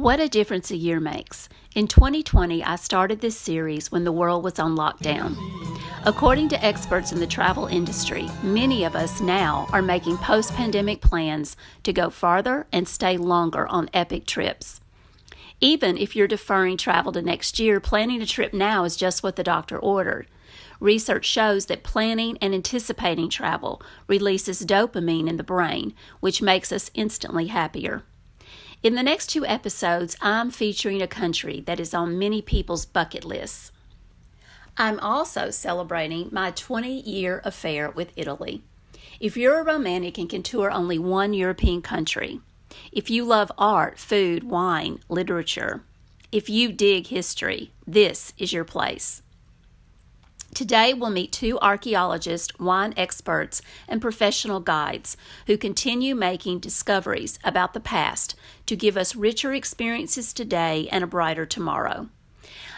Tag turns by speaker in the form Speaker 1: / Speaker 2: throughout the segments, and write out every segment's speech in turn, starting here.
Speaker 1: What a difference a year makes. In 2020, I started this series when the world was on lockdown. According to experts in the travel industry, many of us now are making post-pandemic plans to go farther and stay longer on epic trips. Even if you're deferring travel to next year, planning a trip now is just what the doctor ordered. Research shows that planning and anticipating travel releases dopamine in the brain, which makes us instantly happier. In the next 2 episodes, I'm featuring a country that is on many people's bucket lists. I'm also celebrating my 20-year affair with Italy. If you're a romantic and can tour only one European country, if you love art, food, wine, literature, if you dig history, this is your place. Today, we'll meet 2 archaeologists, wine experts, and professional guides who continue making discoveries about the past to give us richer experiences today and a brighter tomorrow.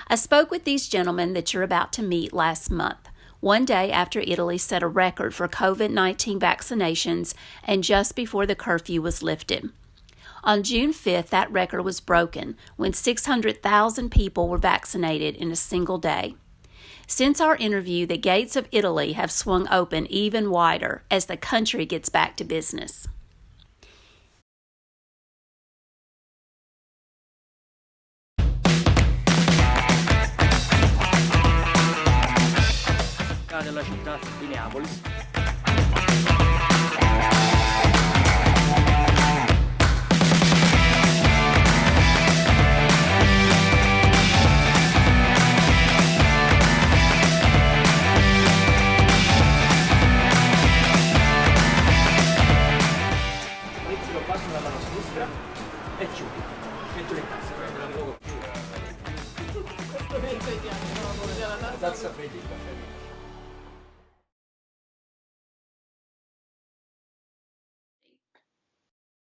Speaker 1: I spoke with these gentlemen that you're about to meet last month, one day after Italy set a record for COVID-19 vaccinations and just before the curfew was lifted. On June 5th, that record was broken when 600,000 people were vaccinated in a single day. Since our interview, the gates of Italy have swung open even wider as the country gets back to business.
Speaker 2: Della città di Naples. Inizio lo passo dalla mano sinistra e chiudi. Metto le casse, That's a big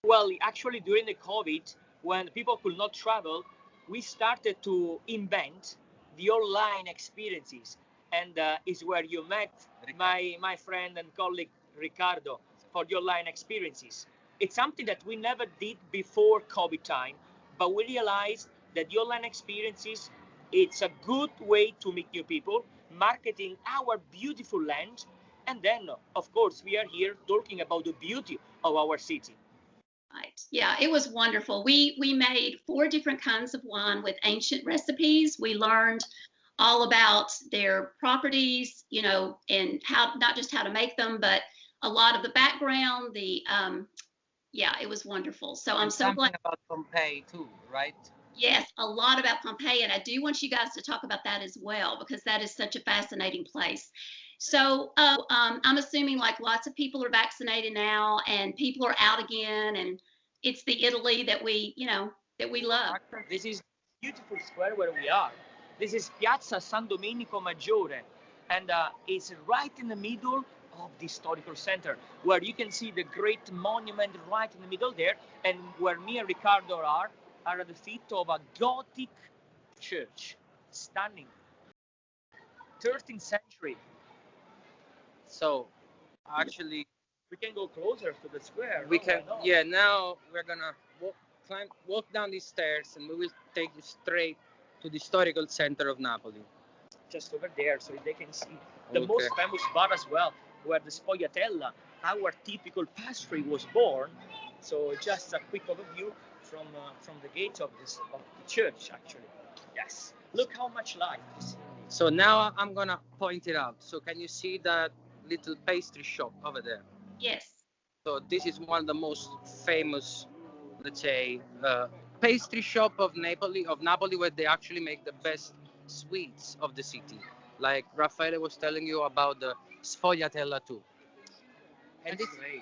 Speaker 2: Well, actually, during the COVID, when people could not travel, we started to invent the online experiences, and is where you met my friend and colleague Riccardo for the online experiences. It's something that we never did before COVID time, but we realized that the online experiences, it's a good way to meet new people, marketing our beautiful land, and then, of course, we are here talking about the beauty of our city.
Speaker 1: Right. Yeah, it was wonderful. We made 4 different kinds of wine with ancient recipes. We learned all about their properties, and how, not just how to make them, but a lot of the background. It was wonderful. So I'm so glad.
Speaker 2: Something about Pompeii too, right?
Speaker 1: Yes, a lot about Pompeii, and I do want you guys to talk about that as well because that is such a fascinating place. So I'm assuming like lots of people are vaccinated now, and people are out again, and it's the Italy that we love.
Speaker 2: This is beautiful square where we are. This is Piazza San Domenico Maggiore, and it's right in the middle of the historical center, where you can see the great monument right in the middle there, and where me and Riccardo are at the feet of a Gothic church, stunning, 13th century.
Speaker 3: So actually
Speaker 2: We can go closer to the square.
Speaker 3: we
Speaker 2: no?
Speaker 3: can,
Speaker 2: Why not?
Speaker 3: yeah, now we're gonna walk down these stairs and we will take you straight to the historical center of Napoli.
Speaker 2: Just over there, so they can see the
Speaker 3: Okay.
Speaker 2: most famous bar as well, where the Sfogliatella, our typical pastry, was born. So just a quick overview from the gate of the church, actually. Yes, look how much light is in it.
Speaker 3: So now I'm gonna point it out. So can you see that little pastry shop over there?
Speaker 1: Yes.
Speaker 3: So this is one of the most famous, let's say, pastry shop of Napoli, where they actually make the best sweets of the city. Like Raffaele was telling you about the Sfogliatella too. And
Speaker 2: That's great.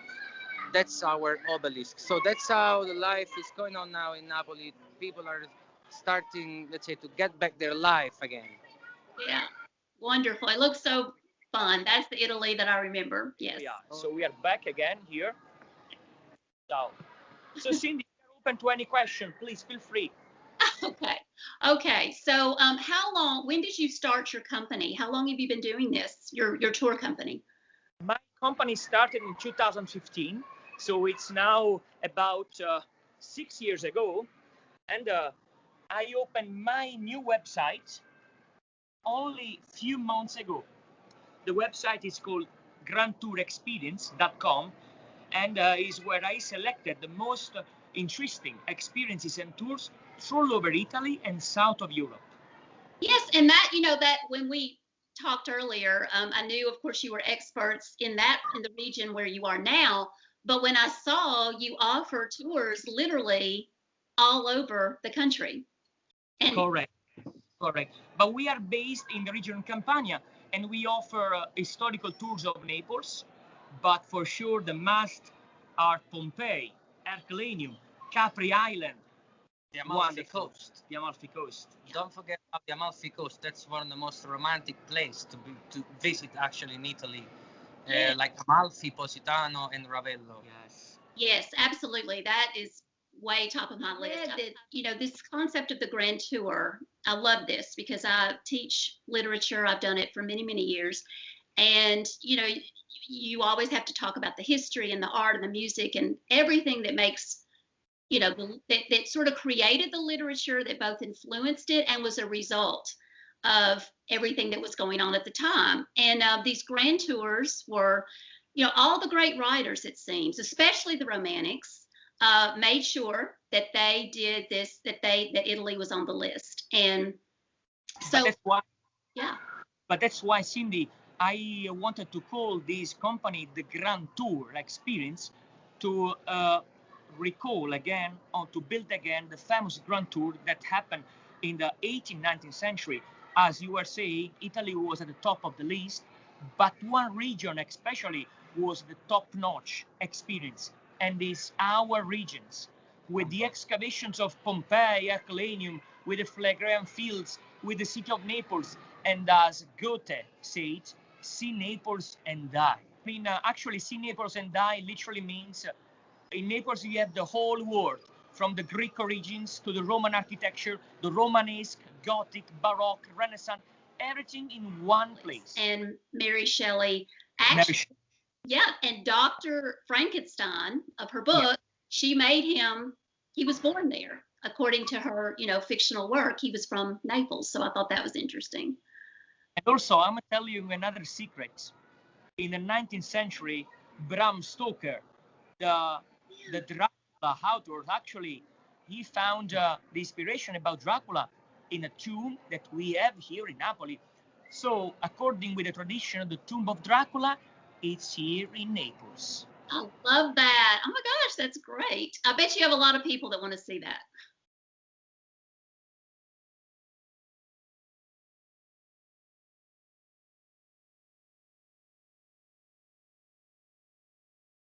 Speaker 3: that's our obelisk. So that's how the life is going on now in Napoli. People are starting, let's say, to get back their life again.
Speaker 1: Yeah. Wonderful. It looks so fun. That's the Italy that I remember. Yes.
Speaker 2: Yeah, so we are back again here. So Cindy, we are open to any question. Please feel free.
Speaker 1: Okay. Okay. So when did you start your company? How long have you been doing this? Your tour company?
Speaker 2: My company started in 2015, so it's now about 6 years ago. And I opened my new website only few months ago. The website is called grandtourexperience.com, and is where I selected the most interesting experiences and tours all over Italy and south of Europe.
Speaker 1: Yes, and that, that when we talked earlier, I knew, of course, you were experts in the region where you are now. But when I saw you offer tours literally all over the country. And
Speaker 2: Correct, correct. But we are based in the region Campania, and we offer historical tours of Naples. But for sure, the must are Pompeii, Herculaneum, Capri Island,
Speaker 3: The Amalfi
Speaker 2: wonderful.
Speaker 3: Coast.
Speaker 2: The Amalfi Coast.
Speaker 3: Don't forget about the Amalfi Coast. That's one of the most romantic places to visit actually in Italy.
Speaker 1: Yes.
Speaker 3: Like Amalfi, Positano, and Ravello.
Speaker 2: Yes.
Speaker 1: Yes, absolutely. That is way top of my list. That, this concept of the grand tour, I love this because I teach literature. I've done it for many, many years. And, you always have to talk about the history and the art and the music and everything that makes, that sort of created the literature that both influenced it and was a result of everything that was going on at the time. And these grand tours were, all the great writers, it seems, especially the Romantics, made sure that they did this, that Italy was on the list. And so,
Speaker 2: But that's why,
Speaker 1: yeah.
Speaker 2: But that's why, Cindy, I wanted to call this company the Grand Tour Experience to recall again or to build again the famous Grand Tour that happened in the 18th, 19th century. As you were saying, Italy was at the top of the list, but one region especially was the top-notch experience, and is our regions. With the excavations of Pompeii, Herculaneum, with the Phlegraean fields, with the city of Naples, and as Goethe said, see Naples and die. I mean, actually, see Naples and die literally means in Naples you have the whole world, from the Greek origins to the Roman architecture, the Romanesque, Gothic, Baroque, Renaissance, everything in one place.
Speaker 1: And Mary Shelley actually, yeah, and Dr. Frankenstein of her book, yeah, she made him, he was born there. According to her, fictional work, he was from Naples. So I thought that was interesting.
Speaker 2: And also, I'm going to tell you another secret. In the 19th century, Bram Stoker, the Dracula author, actually, he found the inspiration about Dracula in a tomb that we have here in Napoli. So, according with the tradition, the tomb of Dracula, it's here in Naples.
Speaker 1: I love that. Oh my gosh, that's great. I bet you have a lot of people that want to see that.